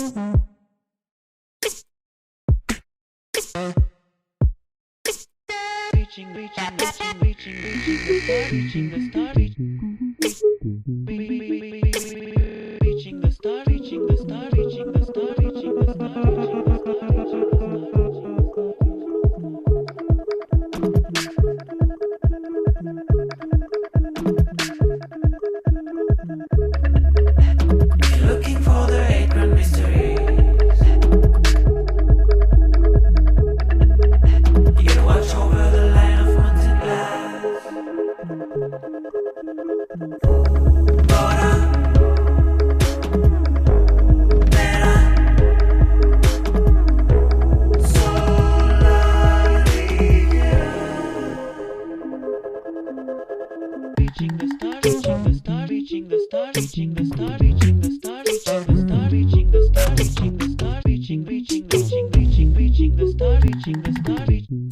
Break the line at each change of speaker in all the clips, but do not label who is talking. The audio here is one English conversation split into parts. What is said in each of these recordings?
Reaching the star, reaching the star, reaching the star, reaching the star, reaching the star, reaching the star, reaching the star, reaching the star. You're looking for the 8 grand mysteries. You gotta watch over the line of haunted glass. Reaching the star, reaching the star, reaching the star, reaching the star, reaching the star, reaching the star, reaching the star, reaching the star, reaching the star, reaching the star, reaching.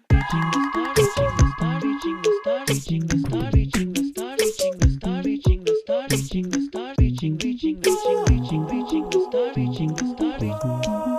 Reaching the star, reaching the star, reaching the star, reaching the star, reaching the star, reaching the star, reaching the star, reaching the star, reaching the star, reaching.